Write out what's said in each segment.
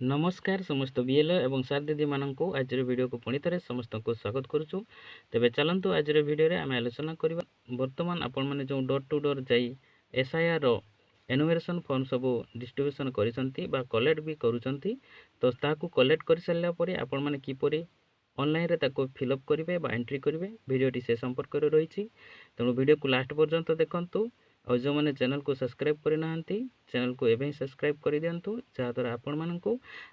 नमस्कार समस्त बीएलओ एवं सार दीदी मानक आज वीडियो को पुणी थे समस्त को स्वागत करुचु। तेबे चलतु आज वीडियो रे आम आलोचना करबा। वर्तमान आपण माने जो डोर टू डोर जाई एसआईआर रो एनुमरेशन फॉर्म सब डिस्ट्रीब्यूशन करिसंती बा कलेक्ट भी करूचंती। तो ताकू कलेक्ट कर सारला परे आपण माने किपरि ऑनलाइन रे ताको फिलअप करिवे बा एंट्री करिवे भिडियोटी से संपर्क रे रहिछि। तेणु वीडियो को लास्ट पर्यंत देखंतु और जो मैंने चैनल को सब्सक्राइब करना चैनल को एवं सब्सक्राइब कर दिंतु जहाँद्वारा आपण मानक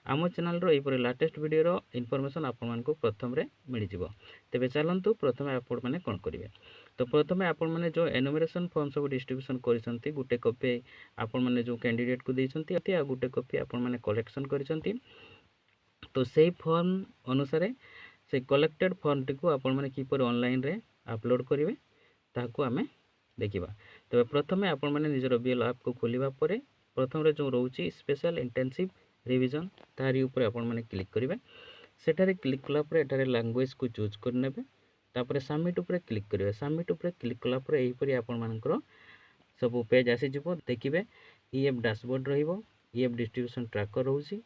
आम चैनल रो लाटेस्ट वीडियो रो इनफॉरमेशन आपण मानक प्रथम रे मिल जिवो। तेबे चलंतु प्रथमे आपण माने कोन करिवे। तो प्रथमे आपण माने जो एनुमरेशन फॉर्म सब डिस्ट्रीब्यूशन करिसंती गुटे कॉपी आपण माने जो कैंडिडेट को देइसंती आ गुटे कॉपी आपण माने कलेक्शन करिसंती। तो सेही फॉर्म अनुसार से कलेक्टेड फॉर्म टी को आपण माने किपर ऑनलाइन रे अपलोड करिवे ताको आमे देखिबा। तबे प्रथमे आपण माने निजर बीएल ऐप को खोलिबा परे प्रथम रे जो रहउची स्पेशल इंटेंसिव रिवीजन तारी ऊपर आपण माने क्लिक करिवे। सेटारे क्लिक कला परे एटारे लैंग्वेज को चूज कर नेबे। तापरे सबमिट ऊपर क्लिक करिवे। सबमिट ऊपर क्लिक कला परे एही परी आपण मानकर सब पेज आसी जिवो। देखिबे ईएफ डैशबोर्ड रहिबो, ईएफ डिस्ट्रीब्यूशन ट्रैकर रहउची,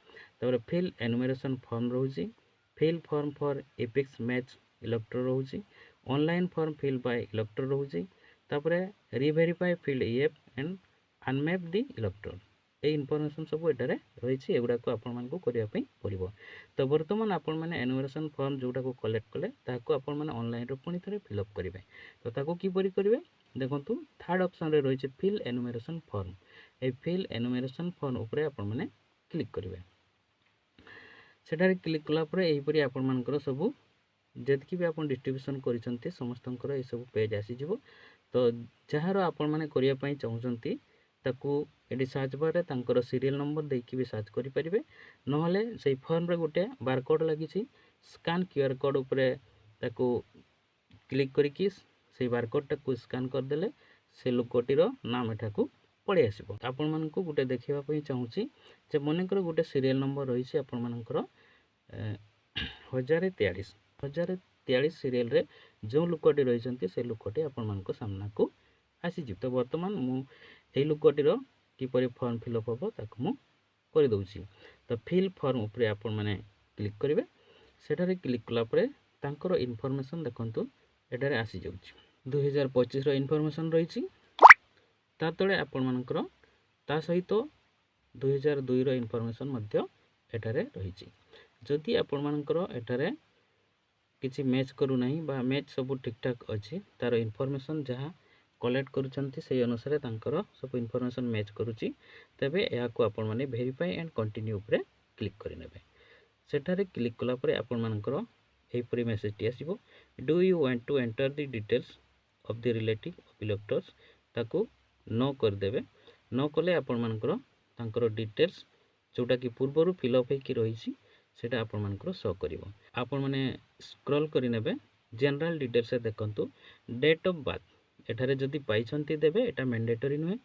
तापरे फिल एनुमरेशन फॉर्म रहउची, fill form for EPICs match elector रहउची, online form fill by elector रहउची, तापरे reverify field EF and unmap the elector ए इनफॉरमेशन सब एटारे रही एगुड़ा को आपण मानकु करिया पई पड़िबो। तो वर्तमान आपण माने एनुमरेशन फॉर्म जोटा को कलेक्ट कले ताको आपण माने ऑनलाइन रो पुनी थरे फिलअप करिवे। तो ताको की परि करिवे देखंतु थर्ड ऑप्शन रे रही fill enumeration form. A fill enumeration form ऊपर आपण माने क्लिक करिवे। सेटारे क्लिक कला परे एही परि आपण मानकर सब जेतकी भी आपण डिस्ट्रीब्यूशन करिसंती समस्तंकर ए सब पेज आसी जिवो। तो जहाँ आपण मैंने करने चाहूँगी ताकू ये सर्च बार रे तांकर सीरियल नंबर देकी भी सर्च करि परिबे। नहले से फॉर्म रे गोटे बारकोड लगी स्कान क्यूआर कोड उपरे ताकू क्लिक करिकी से बारकोड को स्कान करदेले से लोकटीर नाम एठाकू पड़े आसो। आपण मानकू गोटे देखा चाहूँगी जे मनकर गोटे सीरियल नंबर रही आपण मानकर 1043 सीरियल रे जो लोकटी रही से लोकटी आपण मानक सामना को आसीजी। तो वर्तमान मुझे लोकटीर किपरि फॉर्म फिलअप हम ताकू मु कर दउची। तो फिल फॉर्म उपरे आपण माने क्लिक करिवे। सेठारे क्लिक कला परे तांकर इनफॉरमेशन देखंतु एटारे आसी जाउची 2025 रो इनफॉरमेशन रही ता तळे आपण मानकर ता सहित 2002 रो इनफॉरमेशन मध्य एटारे रही। जदि आपण मानकर एटारे किसी मैच करू नहीं बा मैच सब ठीक ठाक अच्छी तार इनफॉरमेशन जहाँ कलेक्ट करुचंती से अनुसार तांकर सब इनफॉरमेशन मैच करुची तबे या को आपण माने वेरीफाई एंड कंटिन्यू ऊपर क्लिक करिनेबे। सेठारे क्लिक कला परे आपण मानकर एही परि मेसेज टी आसीबो do you want to enter the details of the relative of electors ताकू नो कर देबे। नो कले आपण मानकर तांकर डिटेल्स जोटा कि पूर्वरु फिलअप हेकी रहिछि सेटा आपण मानकर शो करिवो। आपण माने स्क्रॉल करि नेबे जनरल डिटेल्स देखंतु डेट ऑफ बर्थ एठारे जदि पाइछंती देबे एटा मैंडेटरी नुहे।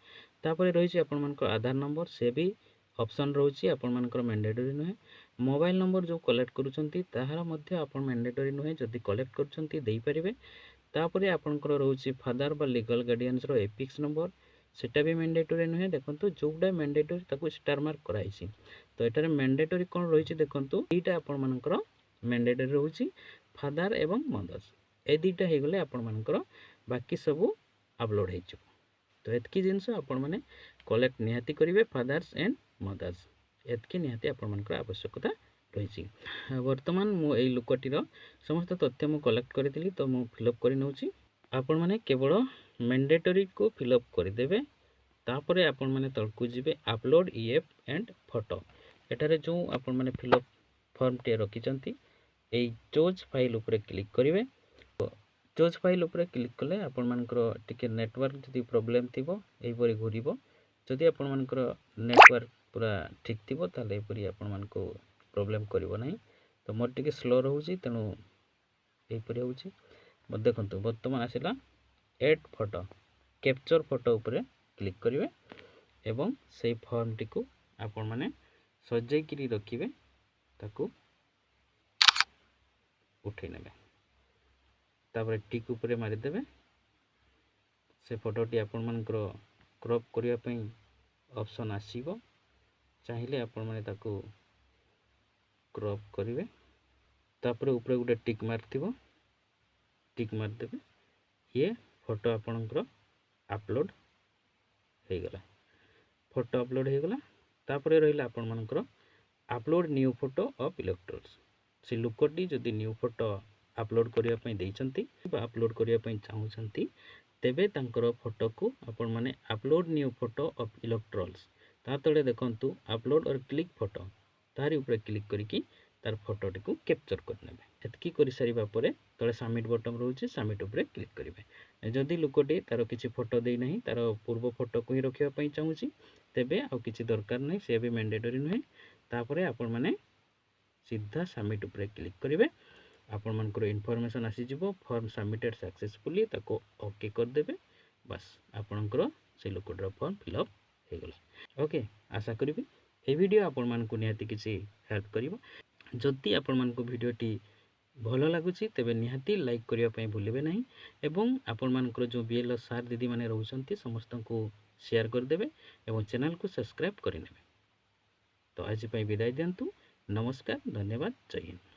तापरे रहिछि आपण मानकर आधार नंबर से भी ऑप्शन रहउछि आपण मानकर मैंडेटरी नुहे। मोबाइल नंबर जो कलेक्ट करूछंती ताहार मध्य आपण मैंडेटरी नुहे जदि कलेक्ट करूछंती देई परिबे। तापरे आपनकर रहउछि फादर बा लीगल गार्डियंस रो एपिक्स नंबर सेटा भी मैंडेटरी नुहे। देखंतु जोटा मैंडेटरी ताकू स्टार मार्क कराइछि। तो एटारे मैंडेटरी कोन रहिछि देखंतु एटा आपण मानकर मैंडेटरी रहउछि फादर एवं मदर्स ए दुईटा हो गले आपण मानकर बाकी सब अपलोड हो। तो एतकी जिनस आपण माने कलेक्ट निहाती करिवे फादर्स एंड मदर्स एतकी निहाती आपण मानकर आवश्यकता रही। वर्तमान मु एई लोकटीर समस्त तथ्य मु कलेक्ट करितली तो मु फिलअप करि नउची। आपण माने केवल मैंडेटरी को फिलअप कर देबे। तापरे आपण माने तळकु जिवे अपलोड ईएफ एंड फोटो एटारे जो आपण माने फिलअप फॉर्म टे रखिचंती एई चोज फाइल ऊपर क्लिक करिवे। तो चोज फाइल ऊपर क्लिक कले आपण मानकर टिके नेटवर्क जदि प्रॉब्लम थिबो एई परि घुरिबो। जदि आपण मानकर नेटवर्क पूरा ठीक थिबो ताले एई परि आपण मानको प्रॉब्लम करिवो नाही। तो मोर टिके स्लो रहउची तेनु एई परि होउची। देखंतु वर्तमान आसिला एड फोटो कैप्चर फोटो ऊपर क्लिक करिवे एवं सेई फॉर्म टी को आपण माने सजै किरी रखिवे ताकू उठे नेबे। तापर टिक ऊपर मारि देबे। से फोटोटी आपण मानकर क्रॉप करिया पई ऑप्शन आसीबो। चाहिले आपण माने ताकू क्रॉप करेंगे तापर ऊपर गोटे टिक मार्क थी टिक मारदेवे ये फोटो आपणकर अपलोड हो गला फोटो अपलोड हो गला तापर रहा आपण मानकर upload new photo of electrodes से लोकटी जदि न्यू फोटो अपलोड करने अपलोड करने चाहूँगी तेबे तांकर फोटो को आपण माने upload new photo of electrodes ता तले देखंतु अपलोड और क्लिक फोटो तारी ऊपर क्लिक करिकी तार फोटोटी को कैप्चर करने एतकी कर सारा पर तले सबमिट बटन रोचे सबमिट उपर क्लिक करेंगे जदि लोकटी तार किसी फोटो देना तार पूर्व फोटो को ही रखापी चाहूँगी तेबे आउ किसी दरकार नहीं सी भी मैंडेटरी नुहे तापर आपण माने सीधा सबमिट उपर क्लिक करेंगे आपण मानकर इनफॉरमेशन आसीज फॉर्म सबमिटेड सक्सेसफुली ताको ओके करदेवे बस आपणकर से लोकटर फॉर्म फिलअप हो गला ओके आशा करी ये वीडियो आपण मानकु निहाती किसी हेल्प करिवो जदि आपण मानकु वीडियोटी भल लगुच तेबे निहाती लाइक करने भूलें ना एवं आपण मानकर जो बीएलओ सार दीदी माने रहउछंती समस्त को शेयर करदेवे एवं चैनल को सब्सक्राइब करने तो आज विदाय दिंतु नमस्कार धन्यवाद जय हिंद।